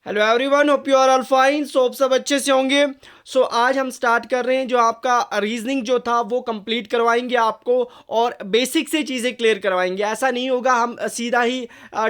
Hello everyone, hope you are all fine. So आप सब अच्छे से होंगे। आज हम स्टार्ट कर रहे हैं। जो आपका रीजनिंग जो था वो कंप्लीट करवाएंगे आपको, और बेसिक से चीज़ें क्लियर करवाएंगे। ऐसा नहीं होगा हम सीधा ही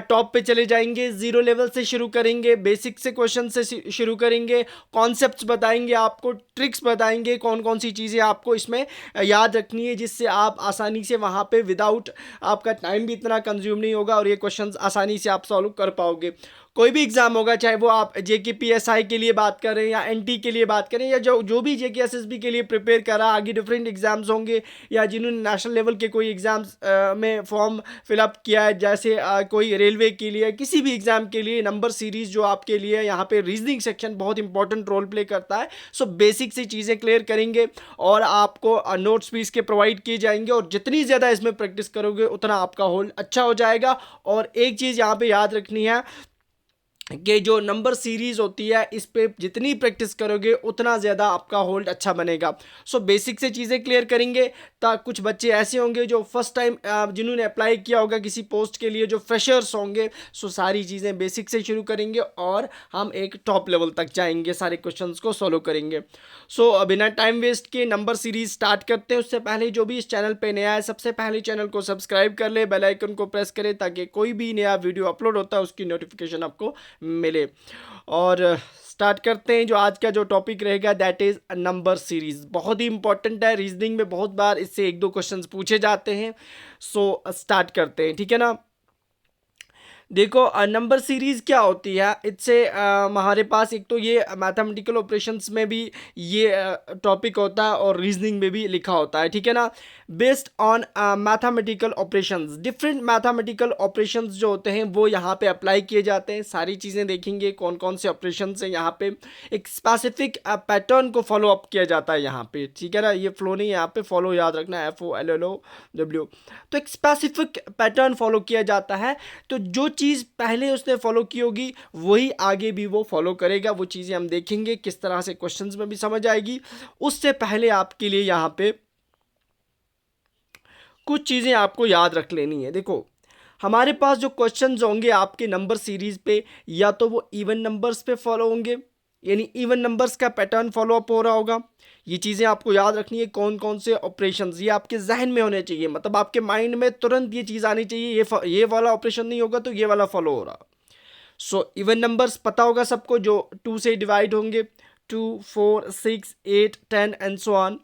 टॉप पे चले जाएंगे। जीरो लेवल से शुरू करेंगे, बेसिक से क्वेश्चन से शुरू करेंगे, कॉन्सेप्ट्स बताएंगे आपको, ट्रिक्स बताएंगे, कौन कौन सी चीज़ें आपको इसमें याद रखनी है, जिससे आप आसानी से वहाँ पे विदाउट आपका टाइम भी इतना कंज्यूम नहीं होगा और ये क्वेश्चंस आसानी से आप सॉल्व कर पाओगे। कोई भी एग्जाम होगा, चाहे वो आप जेके पीएसआई के लिए बात करें या एनटी के लिए बात करें, या जो जो भी जेके एसएसबी के लिए प्रिपेयर करा, आगे डिफरेंट एग्जाम्स होंगे, या जिन्होंने नेशनल लेवल के कोई एग्जाम्स में फॉर्म फिलअप किया है, जैसे कोई रेलवे के लिए, किसी भी एग्जाम के लिए नंबर सीरीज जो आपके लिए यहाँ पे रीजनिंग सेक्शन बहुत इंपॉर्टेंट रोल प्ले करता है। बेसिक से चीज़ें क्लियर करेंगे और आपको नोट्स भी इसके प्रोवाइड किए जाएंगे, और जितनी ज़्यादा इसमें प्रैक्टिस करोगे उतना आपका होल्ड अच्छा हो जाएगा। और एक चीज़ यहाँ पे याद रखनी है कि जो नंबर सीरीज होती है, इस पे जितनी प्रैक्टिस करोगे उतना ज़्यादा आपका होल्ड अच्छा बनेगा। बेसिक से चीज़ें क्लियर करेंगे। कुछ बच्चे ऐसे होंगे जो फर्स्ट टाइम जिन्होंने अप्लाई किया होगा किसी पोस्ट के लिए, जो फ्रेशर्स होंगे, सारी चीज़ें बेसिक से शुरू करेंगे और हम एक टॉप लेवल तक जाएंगे, सारे क्वेश्चंस को सॉल्व करेंगे। बिना टाइम वेस्ट के नंबर सीरीज स्टार्ट करते हैं। उससे पहले जो भी इस चैनल पे नया है, सबसे पहले चैनल को सब्सक्राइब कर ले, बेल आइकन को प्रेस करें, ताकि कोई भी नया वीडियो अपलोड होता है उसकी नोटिफिकेशन आपको मिले। और स्टार्ट करते हैं। जो आज का जो टॉपिक रहेगा दैट इज नंबर सीरीज। बहुत ही इंपॉर्टेंट है, रीजनिंग में बहुत बार इससे एक दो क्वेश्चंस पूछे जाते हैं। स्टार्ट करते हैं, ठीक है ना। देखो, नंबर सीरीज क्या होती है, इससे हमारे पास एक तो ये मैथमेटिकल ऑपरेशंस में भी ये टॉपिक होता है और रीजनिंग में भी लिखा होता है, ठीक है ना। Based on mathematical operations, different mathematical operations जो होते हैं वो यहाँ पे अप्लाई किए जाते हैं। सारी चीज़ें देखेंगे कौन कौन से ऑपरेशंस हैं यहाँ पे। एक स्पेसिफिक पैटर्न को फॉलो अप किया जाता है यहाँ पे, ठीक है ना। ये फ्लो नहीं, यहाँ पे फॉलो याद रखना, FOLLOW। तो एक स्पेसिफिक पैटर्न फॉलो किया जाता है। तो जो चीज़ पहले उसने फॉलो की होगी वही आगे भी वो फॉलो करेगा। वो चीज़ें हम देखेंगे किस तरह से क्वेश्चंस में भी समझ आएगी। उससे पहले आपके लिए यहाँ पे कुछ चीज़ें आपको याद रख लेनी है। देखो, हमारे पास जो क्वेश्चंस होंगे आपके नंबर सीरीज पे, या तो वो इवन नंबर्स पे फॉलो होंगे, यानी इवन नंबर्स का पैटर्न फॉलो अप हो रहा होगा। ये चीज़ें आपको याद रखनी है, कौन कौन से ऑपरेशंस, ये आपके जहन में होने चाहिए, मतलब आपके माइंड में तुरंत ये चीज़ आनी चाहिए, ये वाला ऑपरेशन नहीं होगा तो ये वाला फॉलो हो रहा। इवन नंबर्स पता होगा सबको, जो 2 से डिवाइड होंगे, 2, 4, 6, 8, 10 एंड सो ऑन।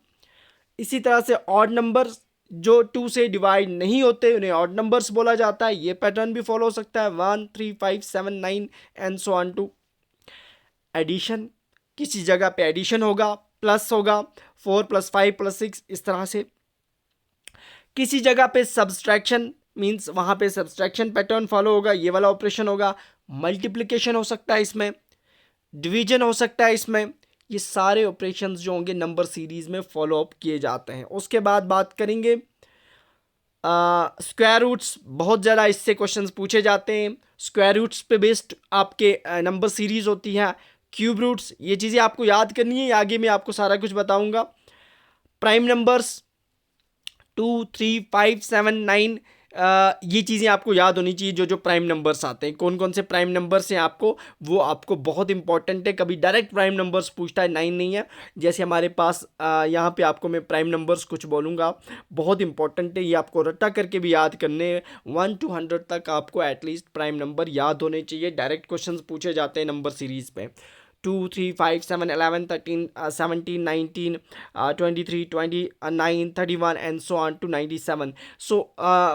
इसी तरह से ऑड नंबर्स जो 2 से डिवाइड नहीं होते उन्हें ऑड नंबर्स बोला जाता है। ये पैटर्न भी फॉलो हो सकता है, 1, 3, 5, 7, 9 and so on to. Addition, किसी जगह पे एडिशन होगा, प्लस होगा, 4 + 5 + 6, इस तरह से। किसी जगह पे सब्सट्रैक्शन मींस वहां पे सब्सट्रैक्शन पैटर्न फॉलो होगा, ये वाला ऑपरेशन होगा। मल्टीप्लिकेशन हो सकता है इसमें, डिवीजन हो सकता है इसमें। ये सारे ऑपरेशंस जो होंगे नंबर सीरीज में फॉलो अप किए जाते हैं। उसके बाद बात करेंगे स्क्वायर रूट्स। बहुत ज़्यादा इससे क्वेश्चंस पूछे जाते हैं। स्क्वायर रूट्स पे बेस्ड आपके नंबर सीरीज होती है। क्यूब रूट्स, ये चीज़ें आपको याद करनी है, आगे मैं आपको सारा कुछ बताऊंगा। प्राइम नंबर्स 2, 3, 5, 7, 9, ये चीज़ें आपको याद होनी चाहिए। जो जो प्राइम नंबर्स आते हैं, कौन कौन से प्राइम नंबर्स हैं आपको, वो आपको बहुत इंपॉर्टेंट है। कभी डायरेक्ट प्राइम नंबर्स पूछता है, 9 नहीं है। जैसे हमारे पास यहाँ पे आपको मैं प्राइम नंबर्स कुछ बोलूँगा, बहुत इंपॉर्टेंट है, ये आपको रट्टा करके भी याद करने। 1 to 100 तक आपको एटलीस्ट प्राइम नंबर याद होने चाहिए। डायरेक्ट क्वेश्चन पूछे जाते हैं नंबर सीरीज पे। 2, 3, 5, 7, 11, 13, 17, 19, 23, 29, 31 एंड सो ऑन टू 97।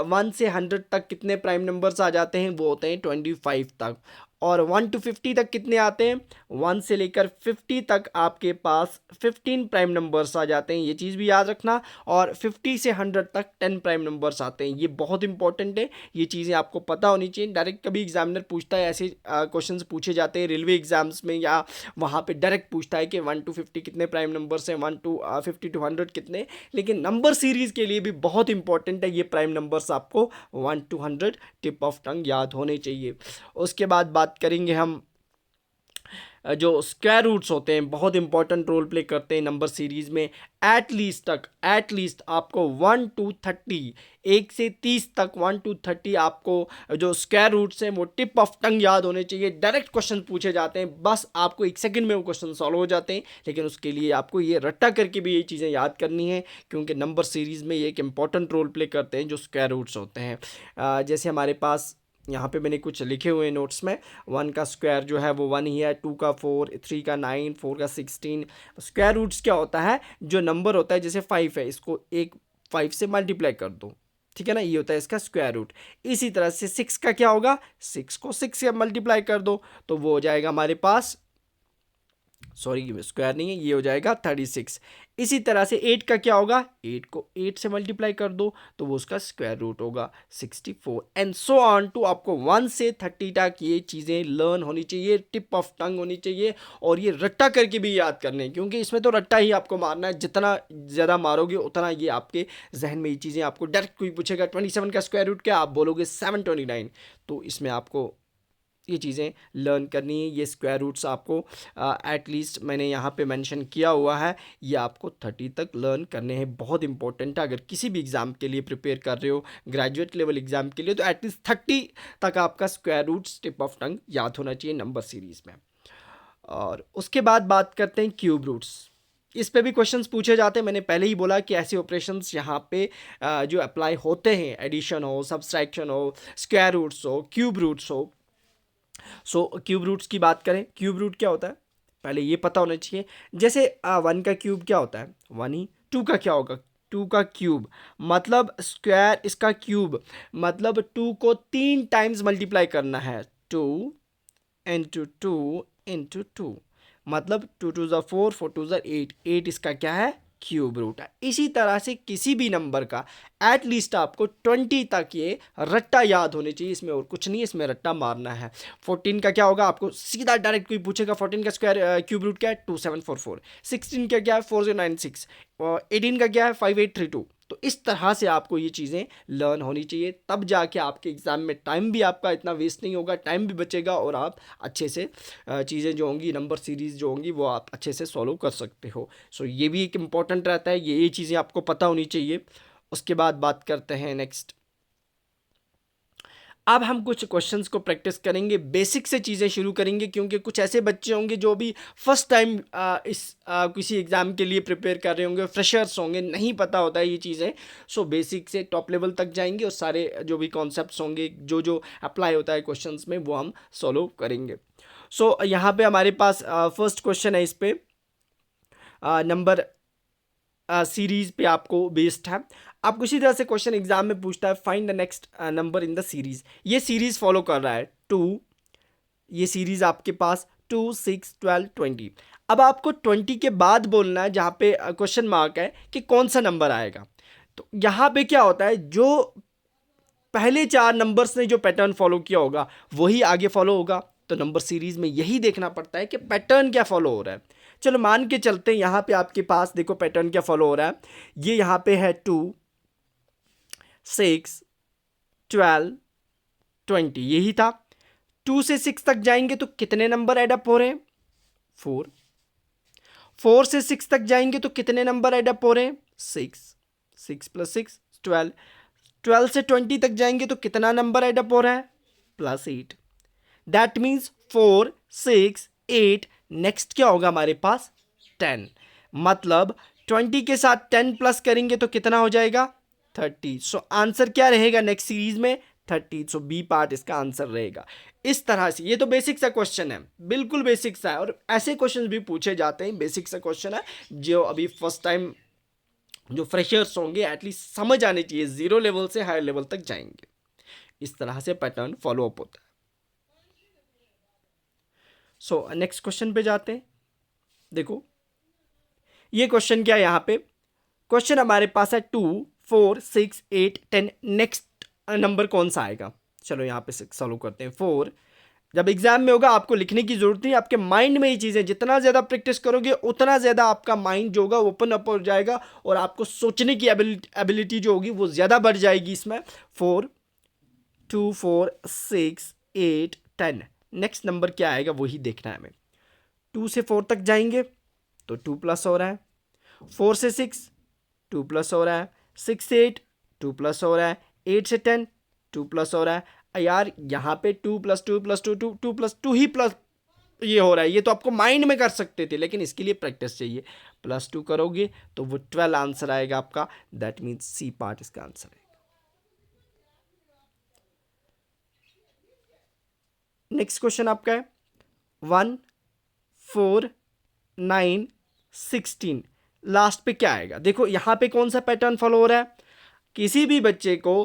1 से 100 तक कितने प्राइम नंबर्स आ जाते हैं, वो होते हैं 25 तक। और 1 to 50 तक कितने आते हैं, 1 से लेकर 50 तक आपके पास 15 प्राइम नंबर्स आ जाते हैं। ये चीज़ भी याद रखना। और 50 से 100 तक 10 प्राइम नंबर्स आते हैं। ये बहुत इंपॉर्टेंट है, ये चीज़ें आपको पता होनी चाहिए। डायरेक्ट कभी एग्जामिनर पूछता है, ऐसे क्वेश्चंस पूछे जाते हैं रेलवे एग्जाम्स में, या वहाँ पे डायरेक्ट पूछता है कि 1 to 50 कितने प्राइम नंबर्स हैं, 50 to 100 कितने। लेकिन नंबर सीरीज़ के लिए भी बहुत इंपॉर्टेंट है ये प्राइम नंबर्स, आपको 1 to 100 टिप ऑफ टंग याद होने चाहिए। उसके बाद बात करेंगे हम जो स्क्वायर रूट्स होते हैं बहुत इंपॉर्टेंट रोल प्ले करते हैं नंबर सीरीज में। एटलीस्ट आपको 1 to 30, 1 से 30 तक 1 to 30 आपको जो स्क्वायर रूट्स हैं वो टिप ऑफ टंग याद होने चाहिए। डायरेक्ट क्वेश्चन पूछे जाते हैं, बस आपको 1 सेकंड में वो क्वेश्चन सॉल्व हो जाते हैं, लेकिन उसके लिए आपको ये रट्टा करके भी ये चीज़ें याद करनी है, क्योंकि नंबर सीरीज़ में ये एक इंपॉर्टेंट रोल प्ले करते हैं जो स्क्वायर रूट्स होते हैं। जैसे हमारे पास यहाँ पे मैंने कुछ लिखे हुए हैं नोट्स में। 1 का स्क्वायर जो है वो 1 ही है, 2 का 4, 3 का 9, 4 का 16। स्क्वायर रूट्स क्या होता है, जो नंबर होता है जैसे 5 है, इसको 5 से मल्टीप्लाई कर दो, ठीक है ना, ये होता है इसका स्क्वायर रूट। इसी तरह से 6 का क्या होगा, 6 को 6 से मल्टीप्लाई कर दो तो वो हो जाएगा हमारे पास, सॉरी स्क्वायर नहीं है, ये हो जाएगा 36। इसी तरह से 8 का क्या होगा, 8 को 8 से मल्टीप्लाई कर दो तो वो उसका स्क्वायर रूट होगा 64 एंड सो ऑन टू। आपको 1 से 30 तक ये चीज़ें लर्न होनी चाहिए, टिप ऑफ टंग होनी चाहिए, और ये रट्टा करके भी याद करने, क्योंकि इसमें तो रट्टा ही आपको मारना है। जितना ज़्यादा मारोगे उतना ये आपके जहन में ये चीज़ें, आपको डायरेक्ट कोई पूछेगा 27 का स्क्वायर रूट क्या, आप बोलोगे 729, तो इसमें आपको ये चीज़ें लर्न करनी है। ये स्क्वायर रूट्स आपको एटलीस्ट मैंने यहाँ पे मेंशन किया हुआ है, ये आपको 30 तक लर्न करने हैं, बहुत इंपॉर्टेंट है। अगर किसी भी एग्ज़ाम के लिए प्रिपेयर कर रहे हो, ग्रेजुएट लेवल एग्ज़ाम के लिए, तो एटलीस्ट 30 तक आपका square roots tip of tongue याद होना चाहिए नंबर सीरीज़ में। और उसके बाद बात करते हैं क्यूब रूट्स। इस पे भी क्वेश्चंस पूछे जाते हैं। मैंने पहले ही बोला कि ऐसे ऑपरेशंस यहाँ पे जो अप्लाई होते हैं, एडिशन हो, सब्सट्रैक्शन हो, स्क्वायर रूट्स हो, क्यूब रूट्स हो। सो क्यूब रूट्स की बात करें, क्यूब रूट क्या होता है पहले ये पता होना चाहिए। जैसे 1 का क्यूब क्या होता है, 1 ही। 2 का क्या होगा, 2 का क्यूब मतलब स्क्वायर, इसका क्यूब मतलब 2 को 3 टाइम्स मल्टीप्लाई करना है, 2 इंटू 2 इंटू 2, मतलब 2 2 ज़ा 4, 4 2 ज़ा 8, 8 इसका क्या है, क्यूब रूट है। इसी तरह से किसी भी नंबर का एटलीस्ट आपको 20 तक ये रट्टा याद होने चाहिए, इसमें और कुछ नहीं, इसमें रट्टा मारना है। 14 का क्या होगा, आपको सीधा डायरेक्ट कोई पूछेगा 14 का स्क्वायर क्यूब रूट क्या है, 2744। 16 का क्या है, 4096। और 18 का क्या है, 5832। तो इस तरह से आपको ये चीज़ें लर्न होनी चाहिए, तब जाके आपके एग्ज़ाम में टाइम भी आपका इतना वेस्ट नहीं होगा, टाइम भी बचेगा, और आप अच्छे से चीज़ें जो होंगी, नंबर सीरीज़ जो होंगी, वो आप अच्छे से सॉल्व कर सकते हो। सो ये भी एक इम्पॉर्टेंट रहता है, ये चीज़ें आपको पता होनी चाहिए। उसके बाद बात करते हैं नेक्स्ट। अब हम कुछ क्वेश्चंस को प्रैक्टिस करेंगे, बेसिक से चीज़ें शुरू करेंगे, क्योंकि कुछ ऐसे बच्चे होंगे जो भी फर्स्ट टाइम किसी एग्ज़ाम के लिए प्रिपेयर कर रहे होंगे, फ्रेशर्स होंगे, नहीं पता होता है ये चीज़ें। सो बेसिक से टॉप लेवल तक जाएंगे, और सारे जो भी कॉन्सेप्ट्स होंगे, जो जो अप्लाई होता है क्वेश्चंस में, वो हम सॉल्व करेंगे। सो यहाँ पे हमारे पास फर्स्ट क्वेश्चन है, इस पे नंबर सीरीज़ पे आपको बेस्ड है। आपको इसी तरह से क्वेश्चन एग्जाम में पूछता है, find the next number in the series. ये सीरीज़ फॉलो कर रहा है 2, ये सीरीज़ आपके पास 2 6 12 20। अब आपको 20 के बाद बोलना है, जहाँ पे क्वेश्चन मार्क है कि कौन सा नंबर आएगा। तो यहाँ पे क्या होता है, जो पहले 4 नंबर्स ने जो पैटर्न फॉलो किया होगा वही आगे फॉलो होगा। तो नंबर सीरीज़ में यही देखना पड़ता है कि पैटर्न क्या फॉलो हो रहा है। चलो मान के चलते हैं, यहाँ पे आपके पास देखो पैटर्न क्या फॉलो हो रहा है। ये यहाँ पे है 2 6 12 20, यही था। 2 से 6 तक जाएंगे तो कितने नंबर एडअप हो रहे हैं, 4। 4 से 6 तक जाएंगे तो कितने नंबर एडअप हो रहे हैं, 6। 6 + 6 12। 12 से 20 तक जाएंगे तो कितना नंबर एडअप हो रहा है, +8। दैट मीन्स 4 6 8, नेक्स्ट क्या होगा हमारे पास, 10। मतलब 20 के साथ 10 प्लस करेंगे तो कितना हो जाएगा, 30। सो आंसर क्या रहेगा नेक्स्ट सीरीज में, 30। सो बी पार्ट इसका आंसर रहेगा। इस तरह से ये तो बेसिक सा क्वेश्चन है, बिल्कुल बेसिक सा है, और ऐसे क्वेश्चन भी पूछे जाते हैं। बेसिक सा क्वेश्चन है, जो अभी फर्स्ट टाइम जो फ्रेशर्स होंगे एटलीस्ट समझ आने चाहिए, 0 लेवल से हायर लेवल तक जाएंगे। इस तरह से पैटर्न फॉलो अप होता है। सो नेक्स्ट क्वेश्चन पे जाते हैं। देखो ये क्वेश्चन क्या है, यहाँ पे क्वेश्चन हमारे पास है 2 4 6 8 10, नेक्स्ट नंबर कौन सा आएगा। चलो यहाँ पे सॉल्व करते हैं। 4 जब एग्जाम में होगा आपको लिखने की जरूरत नहीं, आपके माइंड में ये चीज़ें जितना ज़्यादा प्रैक्टिस करोगे उतना ज़्यादा आपका माइंड जो होगा ओपन अप हो जाएगा, और आपको सोचने की एबिलिटी जो होगी वो ज़्यादा बढ़ जाएगी इसमें। 4 2 4 6 8 10, नेक्स्ट नंबर क्या आएगा वही देखना है हमें। 2 से 4 तक जाएंगे तो 2 प्लस हो रहा है, 4 से 6 2 प्लस हो रहा है, 6 से 8 2 प्लस हो रहा है, 8 से 10 2 प्लस हो रहा है। यार यहाँ पे 2 प्लस 2 प्लस 2 2 2 प्लस 2 ही प्लस ये हो रहा है। ये तो आपको माइंड में कर सकते थे, लेकिन इसके लिए प्रैक्टिस चाहिए। प्लस 2 करोगे तो वो 12 आंसर आएगा आपका। दैट मीन्स सी पार्ट इसका आंसर है। नेक्स्ट क्वेश्चन आपका है 1 4 9 16। लास्ट पे क्या आएगा? देखो यहाँ पे कौन सा पैटर्न फॉलो हो रहा है। किसी भी बच्चे को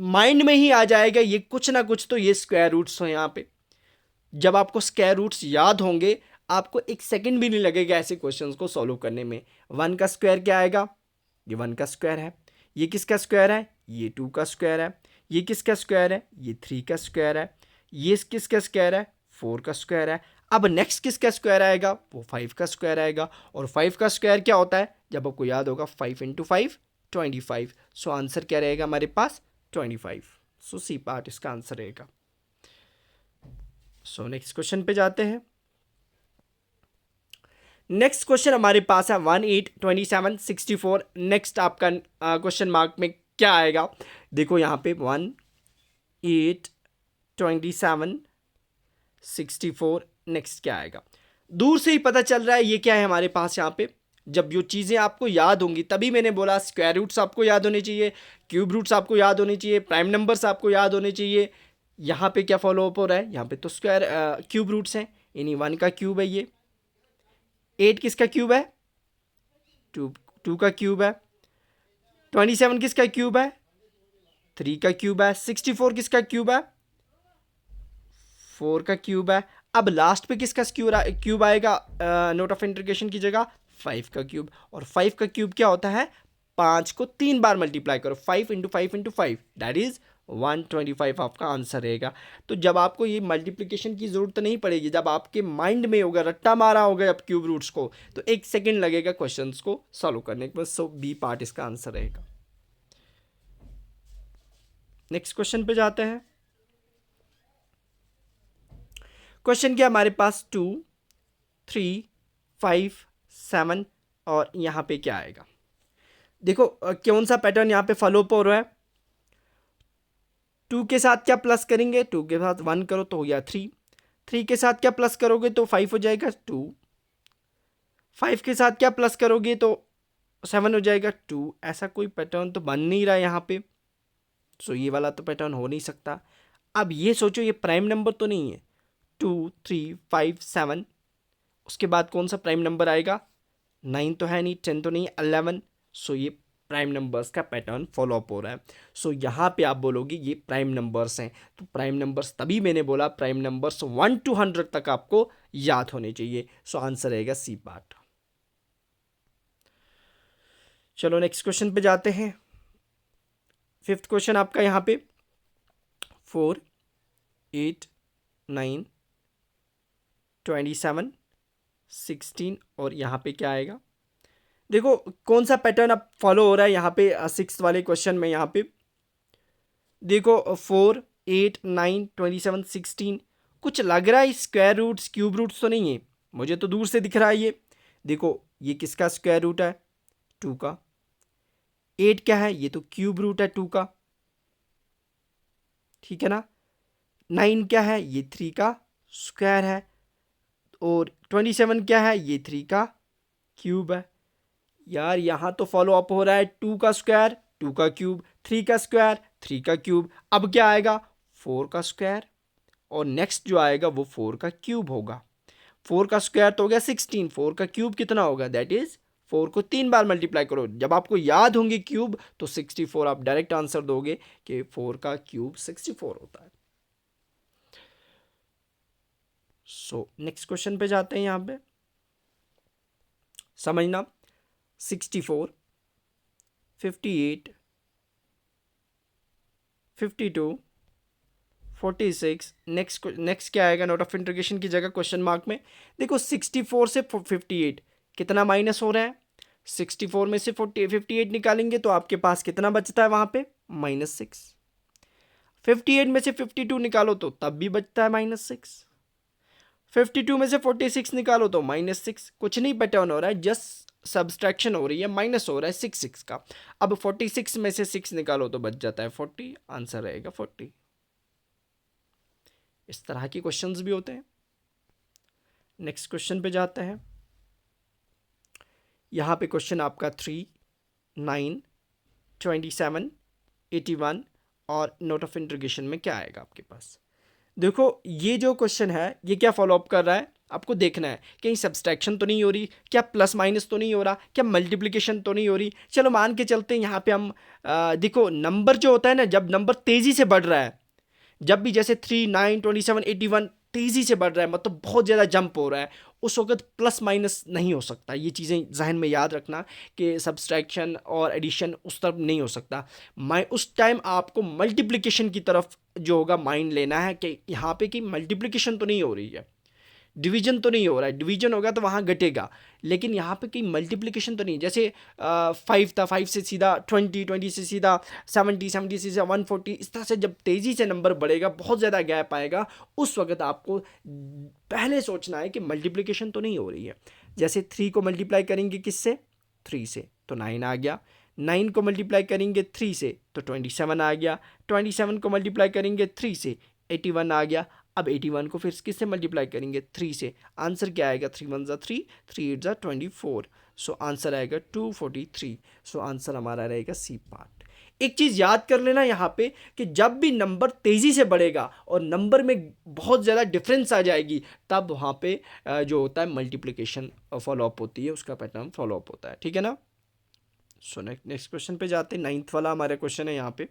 माइंड में ही आ जाएगा ये कुछ ना कुछ तो ये स्क्वायर रूट्स हो यहाँ पे। जब आपको स्क्वायर रूट्स याद होंगे आपको एक सेकंड भी नहीं लगेगा ऐसे क्वेश्चंस को सॉल्व करने में। 1 का स्क्वायर क्या आएगा? ये 1 का स्क्वायर है। ये किसका स्क्वायर है? ये 2 का स्क्वायर है। ये किसका स्क्वायर है? ये 3 का स्क्वायर है। ये किसका स्क्वायर है? 4 का स्क्वायर है। अब नेक्स्ट किसका स्क्वायर आएगा? वो 5 का स्क्वायर आएगा। और 5 का स्क्वायर क्या होता है? जब आपको याद होगा 5 इंटू 5 25। सो आंसर क्या रहेगा हमारे पास? 25। सो सी पार्ट इसका आंसर रहेगा। सो नेक्स्ट क्वेश्चन पे जाते हैं। नेक्स्ट क्वेश्चन हमारे पास है 1 8 27 64। नेक्स्ट आपका क्वेश्चन मार्क में क्या आएगा? देखो यहाँ पे 1 8 27 64। नेक्स्ट क्या आएगा? दूर से ही पता चल रहा है ये क्या है हमारे पास। यहाँ पे जब जो चीज़ें आपको याद होंगी, तभी मैंने बोला स्क्वायर रूट्स आपको याद होने चाहिए, क्यूब रूट्स आपको याद होने चाहिए, प्राइम नंबर्स आपको याद होने चाहिए। यहाँ पे क्या फॉलो अप हो रहा है? यहाँ पे तो स्क्वायर क्यूब रूट्स हैं। यानी 1 का क्यूब है ये, 8 किसका क्यूब है? 2 का क्यूब है। 27 किसका क्यूब है? 3 का क्यूब है। 64 किसका क्यूब है? 4 का क्यूब है। अब लास्ट पे किसका क्यूब आएगा नोट ऑफ इंटीग्रेशन की जगह? 5 का क्यूब। और 5 का क्यूब क्या होता है? 5 को 3 बार मल्टीप्लाई करो, 5 इंटू 5 इंटू 5 दैट इज 125 आपका आंसर रहेगा। तो जब आपको ये मल्टीप्लिकेशन की जरूरत नहीं पड़ेगी, जब आपके माइंड में होगा, रट्टा मारा होगा अब क्यूब रूट्स को, तो 1 सेकेंड लगेगा क्वेश्चंस को सॉल्व करने के बाद। सो बी पार्ट इसका आंसर रहेगा। नेक्स्ट क्वेश्चन पे जाते हैं। क्वेश्चन क्या हमारे पास? 2 3 5 7 और यहाँ पे क्या आएगा? देखो कौन सा पैटर्न यहाँ पे फॉलो अप हो रहा है। 2 के साथ क्या प्लस करेंगे? 2 के साथ 1 करो तो हो गया 3। 3 के साथ क्या प्लस करोगे तो 5 हो जाएगा 2। 5 के साथ क्या प्लस करोगे तो 7 हो जाएगा 2। ऐसा कोई पैटर्न तो बन नहीं रहा यहाँ पे। सो ये वाला तो पैटर्न हो नहीं सकता। अब ये सोचो ये प्राइम नंबर तो नहीं है। 2 3 5 7 उसके बाद कौन सा प्राइम नंबर आएगा? 9 तो है नहीं, 10 तो नहीं, 11। सो ये प्राइम नंबर्स का पैटर्न फॉलो अप हो रहा है। सो यहाँ पे आप बोलोगे ये प्राइम नंबर्स हैं। तो प्राइम नंबर्स, तभी मैंने बोला प्राइम नंबर्स 1 to 100 तक आपको याद होने चाहिए। सो आंसर रहेगा सी पार्ट। चलो नेक्स्ट क्वेश्चन पे जाते हैं। 5th क्वेश्चन आपका यहाँ पे 4 8 9 27 16 और यहाँ पे क्या आएगा? देखो कौन सा पैटर्न अब फॉलो हो रहा है यहाँ पे 6th वाले क्वेश्चन में। यहाँ पे देखो 4 8 9 27 16 कुछ लग रहा है स्क्वायर रूट्स क्यूब रूट्स तो नहीं है, मुझे तो दूर से दिख रहा है ये। देखो ये किसका स्क्वायर रूट है? 2 का। 8 क्या है? ये तो क्यूब रूट है 2 का, ठीक है ना। 9 क्या है? ये 3 का स्क्वायर है। और 27 क्या है? ये 3 का क्यूब है। यार यहाँ तो फॉलो अप हो रहा है 2 का स्क्वायर 2 का क्यूब, 3 का स्क्वायर 3 का क्यूब। अब क्या आएगा? 4 का स्क्वायर और नेक्स्ट जो आएगा वो 4 का क्यूब होगा। 4 का स्क्वायर तो हो गया 16, 4 का क्यूब कितना होगा? दैट इज 4 को 3 बार मल्टीप्लाई करो। जब आपको याद होंगे क्यूब तो 64 आप डायरेक्ट आंसर दोगे कि 4 का क्यूब 64 होता है। सो नेक्स्ट क्वेश्चन पे जाते हैं। यहाँ पे समझना 64 58 52 46। नेक्स्ट क्या आएगा? नोट ऑफ इंटीग्रेशन की जगह क्वेश्चन मार्क में। देखो 64 से 58 कितना माइनस हो रहा है? 64 में से 58 निकालेंगे तो आपके पास कितना बचता है वहां पे? -6। 58 में से 52 निकालो तो तब भी बचता है -6। 52 में से 46 निकालो तो -6, कुछ नहीं पैटर्न हो रहा है, जस्ट सब्सट्रैक्शन हो रही है, माइनस हो रहा है 6 का। अब 46 में से 6 निकालो तो बच जाता है 40, आंसर रहेगा 40। इस तरह के क्वेश्चंस भी होते हैं। नेक्स्ट क्वेश्चन पे जाते हैं। यहाँ पे क्वेश्चन आपका 3, 9, 27, 81 और नोट ऑफ इंटरोगेशन में क्या आएगा आपके पास। देखो ये जो क्वेश्चन है ये क्या फॉलो अप कर रहा है, आपको देखना है कहीं सब्सट्रैक्शन तो नहीं हो रही, क्या प्लस माइनस तो नहीं हो रहा, क्या मल्टीप्लिकेशन तो नहीं हो रही। चलो मान के चलते हैं यहाँ पे हम देखो नंबर जो होता है ना, जब नंबर तेज़ी से बढ़ रहा है, जब भी जैसे 3, 9, 27, 81 तेज़ी से बढ़ रहा है, मतलब बहुत ज़्यादा जंप हो रहा है, उस वक्त प्लस माइनस नहीं हो सकता। ये चीज़ें जहन में याद रखना कि सब्सट्रैक्शन और एडिशन उस तरफ नहीं हो सकता। उस टाइम आपको मल्टीप्लिकेशन की तरफ जो होगा माइंड लेना है कि यहाँ पे कि मल्टीप्लिकेशन तो नहीं हो रही है, डिवीजन तो नहीं हो रहा है, डिवीजन होगा तो वहाँ घटेगा, लेकिन यहाँ पे कहीं मल्टीप्लिकेशन तो नहीं। जैसे 5 था, 5 से सीधा 20, 20 से सीधा 70, 70 से सीधा 140, इस तरह से जब तेज़ी से नंबर बढ़ेगा, बहुत ज़्यादा गैप आएगा, उस वक्त आपको पहले सोचना है कि मल्टीप्लिकेशन तो नहीं हो रही है। जैसे 3 को मल्टीप्लाई करेंगे किससे, 3 से, तो 9 आ गया। 9 को मल्टीप्लाई करेंगे 3 से तो 27 आ गया। 27 को मल्टीप्लाई करेंगे 3 से 81 आ गया। अब 81 को फिर किससे मल्टीप्लाई करेंगे, 3 से। आंसर क्या आएगा, 3 1 ज़ा 3, 3 8 ज़ा 24, सो आंसर आएगा 243। सो आंसर हमारा रहेगा सी पार्ट। एक चीज़ याद कर लेना यहाँ पे कि जब भी नंबर तेज़ी से बढ़ेगा और नंबर में बहुत ज़्यादा डिफरेंस आ जाएगी, तब वहाँ पे जो होता है मल्टीप्लिकेशन फॉलोअप होती है, उसका पैटर्न फॉलोअप होता है, ठीक है ना। सो नेक्स्ट क्वेश्चन पे जाते हैं। 9th वाला हमारा क्वेश्चन है यहाँ पे।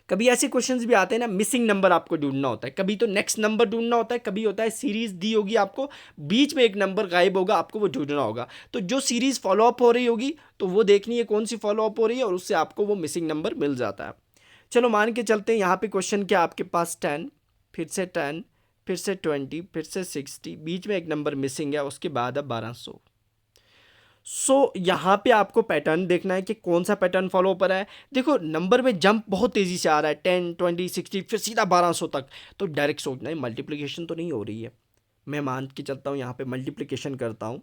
कभी ऐसे क्वेश्चंस भी आते हैं ना, मिसिंग नंबर आपको ढूंढना होता है, कभी तो नेक्स्ट नंबर ढूंढना होता है, कभी होता है सीरीज दी होगी आपको, बीच में एक नंबर गायब होगा, आपको वो ढूंढना होगा। तो जो सीरीज फॉलोअप हो रही होगी तो वो देखनी है कौन सी फॉलोअप हो रही है, और उससे आपको वो मिसिंग नंबर मिल जाता है। चलो मान के चलते हैं यहाँ पे क्वेश्चन क्या आपके पास 10, फिर से 10, फिर से 20, फिर से 60, बीच में एक नंबर मिसिंग है, उसके बाद अब 1200। यहाँ पे आपको पैटर्न देखना है कि कौन सा पैटर्न फॉलो कर रहा है। देखो नंबर में जंप बहुत तेज़ी से आ रहा है, 10, 20, 60, फिर सीधा 1200 तक, तो डायरेक्ट सोचना है मल्टीप्लिकेशन तो नहीं हो रही है। मैं मान के चलता हूँ यहाँ पे मल्टीप्लिकेशन करता हूँ।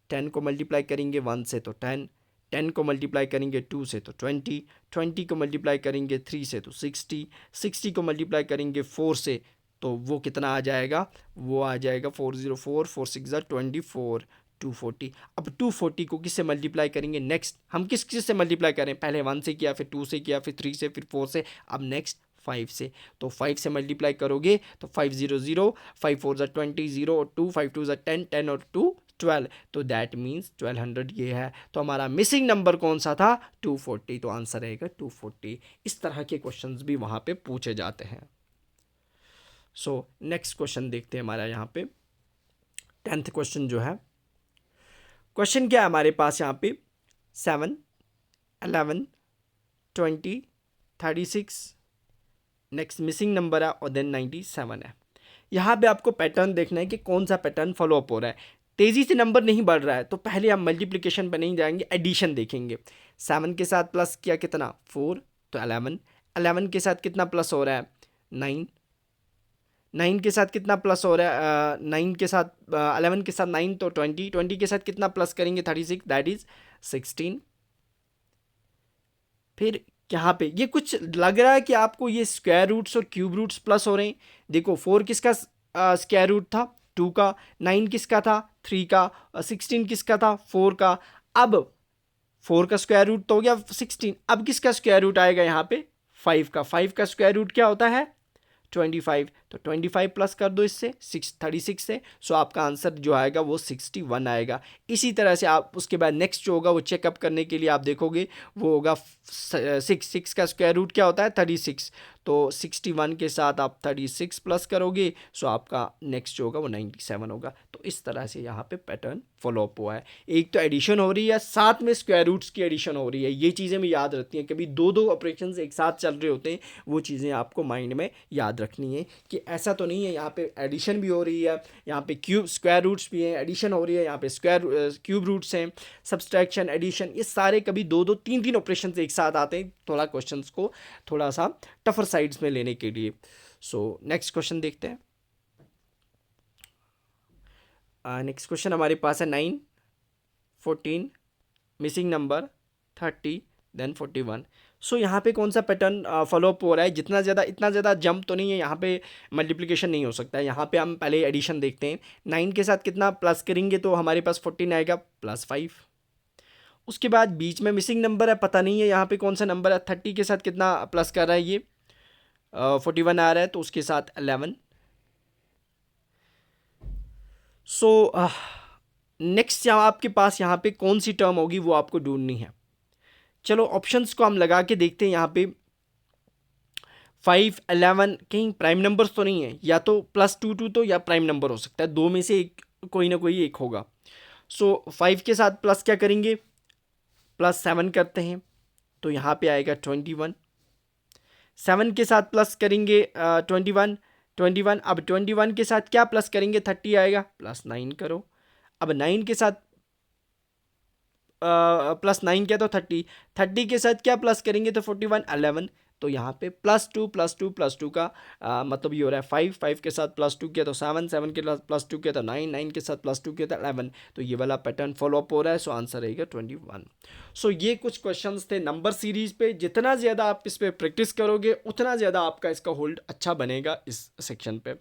10 को मल्टीप्लाई करेंगे 1 से तो 10, 10 को मल्टीप्लाई करेंगे 2 से तो 20, 20 को मल्टीप्लाई करेंगे 3 से तो 60, 60 को मल्टीप्लाई करेंगे 4 से तो वो कितना आ जाएगा, वो आ जाएगा 404, 4 6 24, 240। अब 240 को किससे मल्टीप्लाई करेंगे, नेक्स्ट हम किस किस से मल्टीप्लाई करें, पहले 1 से किया, फिर 2 से किया, फिर 3 से, फिर 4 से, अब नेक्स्ट 5 से। तो 5 से मल्टीप्लाई करोगे तो 500, 5 4 ज़ा 20, 0 और 2, 5 2 ज़ा 10, 10 और 2 12, तो दैट मीन्स 1200 ये है। तो हमारा मिसिंग नंबर कौन सा था, 240, तो आंसर रहेगा 240। इस तरह के क्वेश्चंस भी वहाँ पे पूछे जाते हैं। सो नेक्स्ट क्वेश्चन देखते हैं हमारा यहाँ पे 10th क्वेश्चन जो है। क्वेश्चन क्या है हमारे पास यहाँ पे, 7, 11, 20, 36, नेक्स्ट मिसिंग नंबर है और देन 97 है। यहाँ पे आपको पैटर्न देखना है कि कौन सा पैटर्न फॉलो अप हो रहा है। तेज़ी से नंबर नहीं बढ़ रहा है तो पहले हम मल्टीप्लिकेशन पे नहीं जाएंगे, एडिशन देखेंगे। 7 के साथ प्लस किया कितना, 4, तो 11, 11 के साथ कितना प्लस हो रहा है, 9, 9 के साथ कितना प्लस हो रहा है, 9 के साथ 11 के साथ 9 तो 20, 20 के साथ कितना प्लस करेंगे, 36, दैट इज 16। फिर यहाँ पे ये कुछ लग रहा है कि आपको ये स्क्वायर रूट्स और क्यूब रूट्स प्लस हो रहे हैं। देखो 4 किसका स्क्वायर रूट था, 2 का, 9 किसका था, 3 का, 16 किसका था, 4 का। अब 4 का स्क्वायर रूट तो हो गया 16, अब किसका स्क्वायर रूट आएगा यहाँ पे, 5 का। 5 का स्क्वायर रूट क्या होता है, 25, तो 25 प्लस कर दो इससे 36 से, सो आपका आंसर जो आएगा वो 61 आएगा। इसी तरह से आप उसके बाद नेक्स्ट जो होगा वो चेकअप करने के लिए आप देखोगे वो होगा 6 का स्क्वायर रूट क्या होता है, 36, तो 61 के साथ आप 36 प्लस करोगे, सो आपका नेक्स्ट जो होगा वो 97 होगा। तो इस तरह से यहाँ पे पैटर्न फॉलोअप हुआ है। एक तो एडिशन हो रही है, साथ में स्क्वायर रूट्स की एडिशन हो रही है। ये चीज़ें भी याद रखती हैं, कभी दो ऑपरेशंस एक साथ चल रहे होते हैं, वो चीज़ें आपको माइंड में याद रखनी है कि ऐसा तो नहीं है यहाँ पे एडिशन भी हो रही है, यहाँ पे क्यूब स्क्वायर रूट्स भी हैं, एडिशन हो रही है, यहाँ पे स्क्वायर क्यूब रूट्स हैं, सब्सट्रैक्शन, एडिशन, ये सारे कभी दो तीन ऑपरेशन एक साथ आते हैं, थोड़ा क्वेश्चंस को थोड़ा सा टफर साइड्स में लेने के लिए। सो नेक्स्ट क्वेश्चन देखते हैं। नेक्स्ट क्वेश्चन हमारे पास है 9, 14, मिसिंग नंबर 30, देन 41। सो यहाँ पे कौन सा पैटर्न फॉलोअप हो रहा है? इतना ज़्यादा जंप तो नहीं है यहाँ पे, मल्टीप्लिकेशन नहीं हो सकता है। यहाँ पे हम पहले एडिशन देखते हैं। 9 के साथ कितना प्लस करेंगे तो हमारे पास 14 आएगा, +5। उसके बाद बीच में मिसिंग नंबर है, पता नहीं है यहाँ पे कौन सा नंबर है। 30 के साथ कितना प्लस कर रहा है ये, 41 आ रहा है, तो उसके साथ 11। सो नेक्स्ट यहाँ आपके पास यहाँ पे कौन सी टर्म होगी वो आपको ढूंढनी है। चलो ऑप्शंस को हम लगा के देखते हैं। यहाँ पे 5, 11 कहीं प्राइम नंबर्स तो नहीं है, या तो +2 तो या प्राइम नंबर हो सकता है, दो में से एक, कोई ना कोई एक होगा। सो 5 के साथ प्लस क्या करेंगे, +7 करते हैं, तो यहाँ पे आएगा 21। 7 के साथ प्लस करेंगे 21। अब 21 के साथ क्या प्लस करेंगे, 30 आएगा, +9 करो। अब 9 के साथ +9 क्या, तो 30 के साथ क्या प्लस करेंगे, तो 41, 11। तो यहाँ पे +2 का मतलब ये हो रहा है 5 के साथ +2 किया तो 7 के साथ +2 किया तो 9 के साथ +2 किया तो 11। तो ये वाला पैटर्न फॉलोअप हो रहा है। सो आंसर रहेगा 21। सो ये कुछ क्वेश्चंस थे नंबर सीरीज पे। जितना ज़्यादा आप इस पर प्रैक्टिस करोगे उतना ज़्यादा आपका इसका होल्ड अच्छा बनेगा इस सेक्शन पे।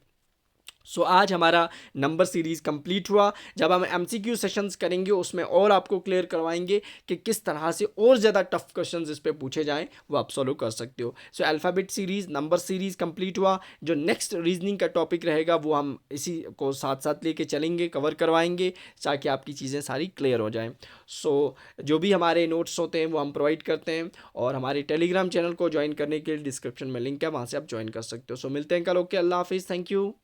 सो आज हमारा नंबर सीरीज़ कंप्लीट हुआ। जब हम एमसीक्यू सेशंस करेंगे उसमें और आपको क्लियर करवाएंगे कि किस तरह से और ज़्यादा टफ क्वेश्चंस इस पे पूछे जाएं, वो आप सॉल्व कर सकते हो। So alphabet series, number series complete हुआ। जो नेक्स्ट रीजनिंग का टॉपिक रहेगा वो हम इसी को साथ साथ लेके चलेंगे, कवर करवाएंगे, ताकि आपकी चीज़ें सारी क्लियर हो जाएँ। सो जो भी हमारे नोट्स होते हैं वो हम प्रोवाइड करते हैं, और हमारे टेलीग्राम चैनल को ज्वाइन करने के लिए डिस्क्रिप्शन में लिंक है, वहाँ से आप ज्वाइन कर सकते हो। सो मिलते हैं कल। ओके, अल्लाह हाफिज़, थैंक यू।